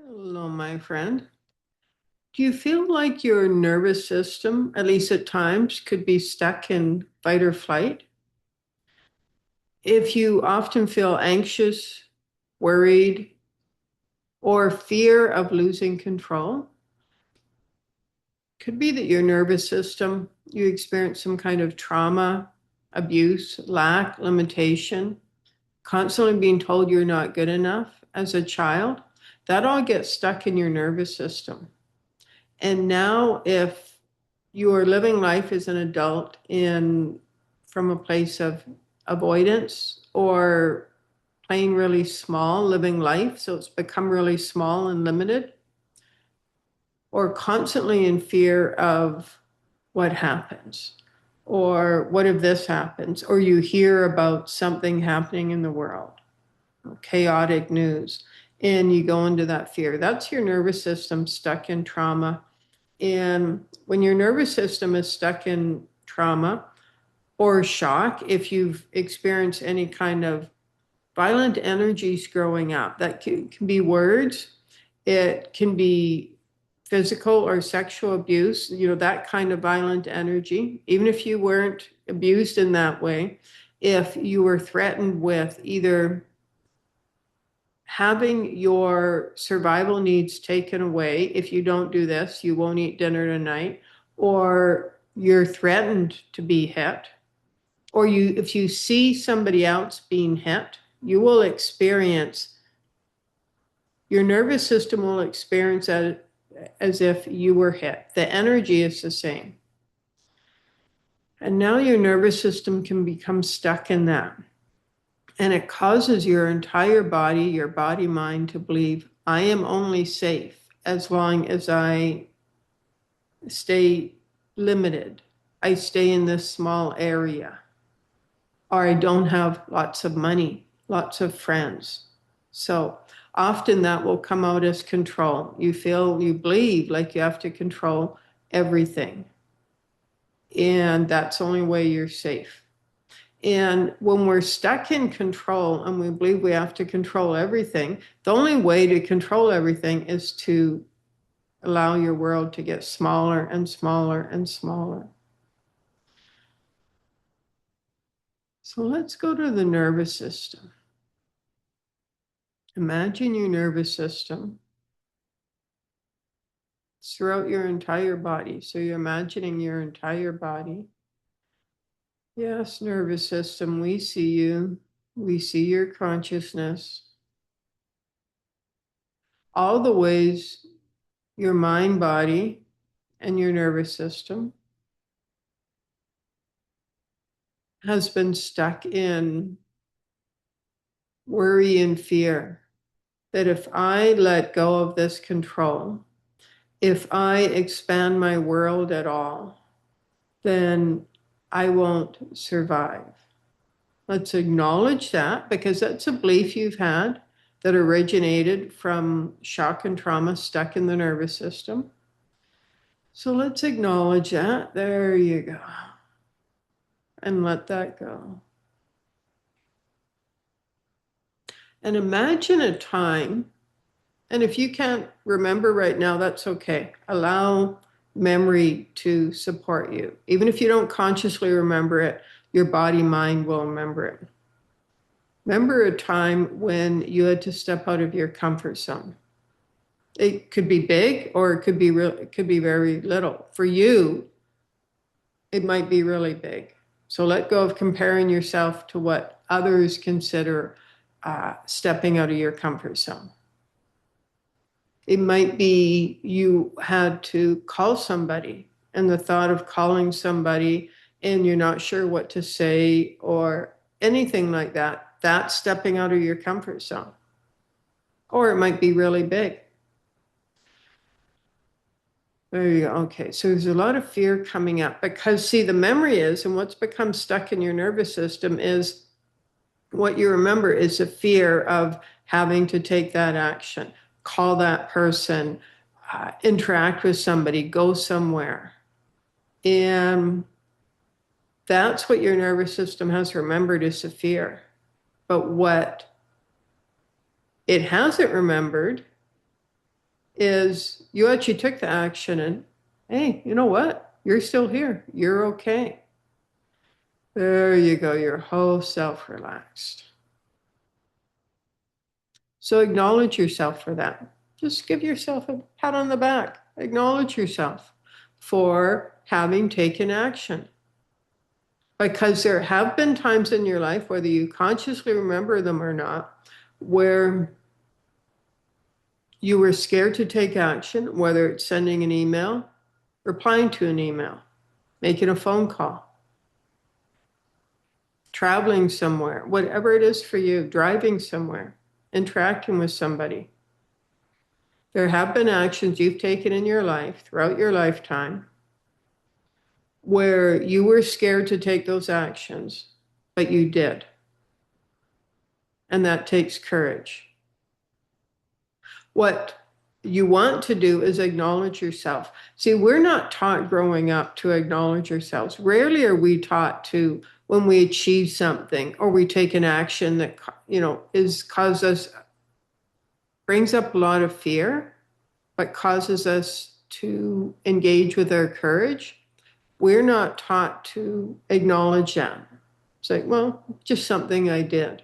Hello, my friend. Do you feel like your nervous system, at least at times, could be stuck in fight or flight? If you often feel anxious, worried, or fear of losing control, could be that your nervous system, you experience some kind of trauma, abuse, lack, limitation, constantly being told you're not good enough as a child. That all gets stuck in your nervous system. And now, if you are living life as an adult in from a place of avoidance or playing really small, living life, so it's become really small and limited, or constantly in fear of what happens, or what if this happens, or you hear about something happening in the world, chaotic news, and you go into that fear. That's your nervous system stuck in trauma. And when your nervous system is stuck in trauma or shock, if you've experienced any kind of violent energies growing up, that can be words, it can be physical or sexual abuse, that kind of violent energy, even if you weren't abused in that way, if you were threatened with either having your survival needs taken away. If you don't do this, you won't eat dinner tonight, or you're threatened to be hit, or if you see somebody else being hit, you will experience, your nervous system will experience that as if you were hit. The energy is the same. And now your nervous system can become stuck in that. And it causes your entire body, your body mind, to believe I am only safe as long as I stay limited. I stay in this small area, or I don't have lots of money, lots of friends. So often that will come out as control. You believe like you have to control everything. And that's the only way you're safe. And when we're stuck in control and we believe we have to control everything, the only way to control everything is to allow your world to get smaller and smaller and smaller. So let's go to the nervous system. Imagine your nervous system throughout your entire body. So you're imagining your entire body. Yes, nervous system, we see you. We see your consciousness. All the ways your mind, body, and your nervous system has been stuck in worry and fear. That if I let go of this control, if I expand my world at all, then I won't survive. Let's acknowledge that, because that's a belief you've had that originated from shock and trauma stuck in the nervous system. So let's acknowledge that. There you go. And let that go. And imagine a time, and if you can't remember right now, that's okay. Allow memory to support you. Even if you don't consciously remember it, your body mind will remember it. Remember a time when you had to step out of your comfort zone. It could be big or it could be it could be very little. For you, it might be really big. So let go of comparing yourself to what others consider stepping out of your comfort zone. It might be you had to call somebody, and the thought of calling somebody and you're not sure what to say or anything like that, that's stepping out of your comfort zone. Or it might be really big. There you go. Okay. So there's a lot of fear coming up because, see, the memory is, and what's become stuck in your nervous system is what you remember is a fear of having to take that action, call that person, interact with somebody, go somewhere. And that's what your nervous system has remembered is a fear. But what it hasn't remembered is you actually took the action and, hey, you know what? You're still here. You're okay. There you go. Your whole self relaxed. So acknowledge yourself for that. Just give yourself a pat on the back. Acknowledge yourself for having taken action. Because there have been times in your life, whether you consciously remember them or not, where you were scared to take action, whether it's sending an email, replying to an email, making a phone call, traveling somewhere, whatever it is for you, driving somewhere, interacting with somebody. There have been actions you've taken in your life throughout your lifetime where you were scared to take those actions, but you did. And that takes courage. What you want to do is acknowledge yourself. See, we're not taught growing up to acknowledge ourselves. Rarely are we taught to, when we achieve something or we take an action that, brings up a lot of fear, but causes us to engage with our courage. We're not taught to acknowledge that. It's like, well, just something I did.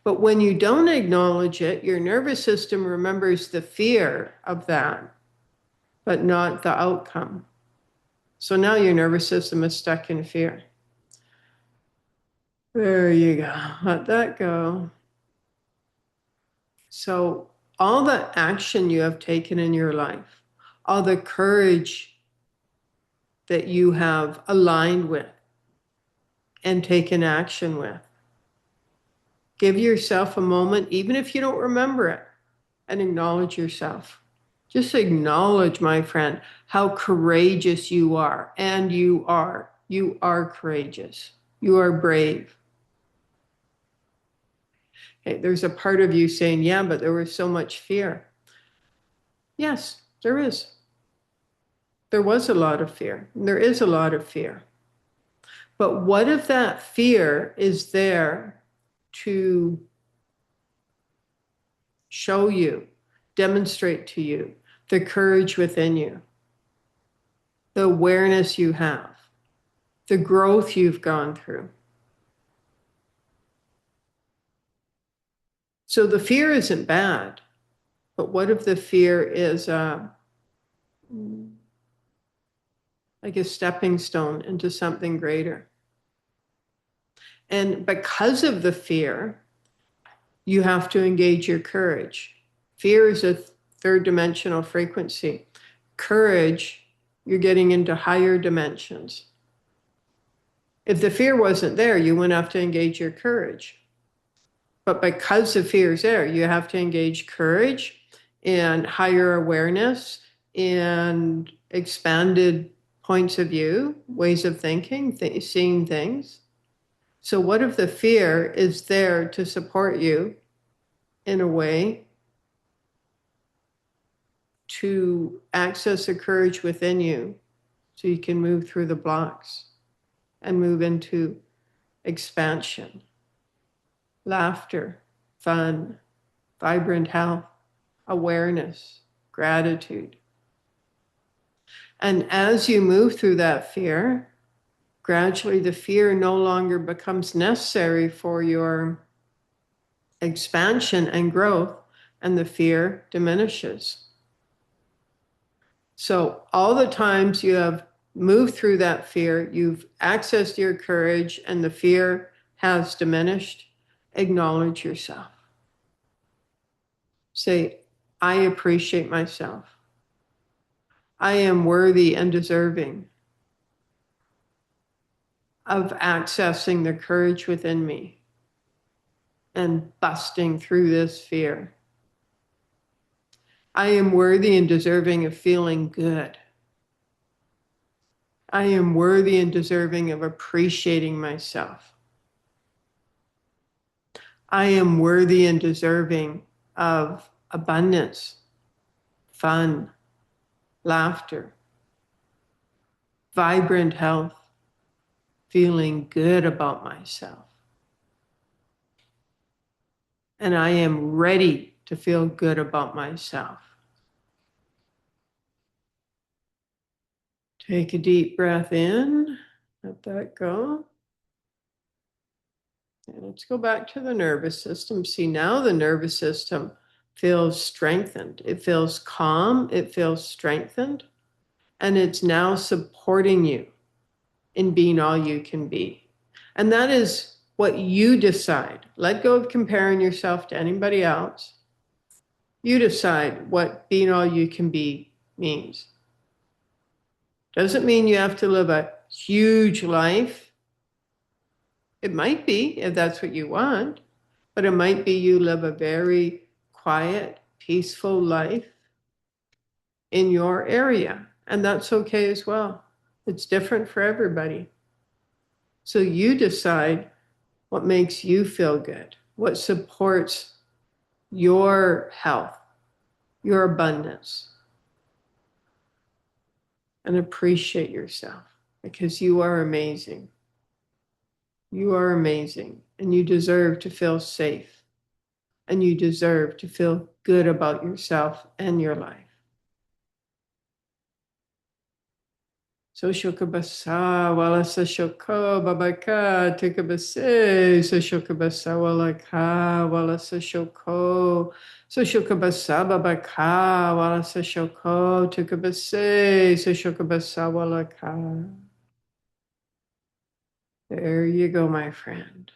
But when you don't acknowledge it, your nervous system remembers the fear of that, but not the outcome. So now your nervous system is stuck in fear. There you go. Let that go. So all the action you have taken in your life, all the courage that you have aligned with and taken action with, give yourself a moment, even if you don't remember it, and acknowledge yourself. Just acknowledge, my friend, how courageous you are. And you are. You are courageous. You are brave. Okay, there's a part of you saying, yeah, but there was so much fear. Yes, there is. There was a lot of fear. There is a lot of fear. But what if that fear is there to show you, demonstrate to you the courage within you, the awareness you have, the growth you've gone through? So the fear isn't bad, but what if the fear is like a stepping stone into something greater? And because of the fear, you have to engage your courage. Fear is a third dimensional frequency. Courage, you're getting into higher dimensions. If the fear wasn't there, you wouldn't have to engage your courage. But because the fear is there, you have to engage courage and higher awareness and expanded points of view, ways of thinking, seeing things. So what if the fear is there to support you in a way to access the courage within you so you can move through the blocks and move into expansion, laughter, fun, vibrant health, awareness, gratitude. And as you move through that fear, gradually the fear no longer becomes necessary for your expansion and growth, and the fear diminishes. So all the times you have moved through that fear, you've accessed your courage, and the fear has diminished, acknowledge yourself. Say, I appreciate myself. I am worthy and deserving of accessing the courage within me and busting through this fear. I am worthy and deserving of feeling good. I am worthy and deserving of appreciating myself. I am worthy and deserving of abundance, fun, laughter, vibrant health, feeling good about myself. And I am ready to feel good about myself. Take a deep breath in, let that go. And let's go back to the nervous system. See, now the nervous system feels strengthened. It feels calm. It feels strengthened. And it's now supporting you in being all you can be. And that is what you decide. Let go of comparing yourself to anybody else. You decide what being all you can be means. Doesn't mean you have to live a huge life. It might be if that's what you want, but it might be you live a very quiet, peaceful life in your area. And that's okay as well. It's different for everybody. So you decide what makes you feel good, what supports your health, your abundance, and appreciate yourself because you are amazing. You are amazing and you deserve to feel safe and you deserve to feel good about yourself and your life. So shokabasa wala sa shoko babaka tikabase so shokabasa wala ka wala sa shoko so shokabasa babaka wala sa shoko tikabase so shokabasa wala ka. There you go, my friend.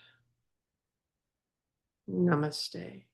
Namaste.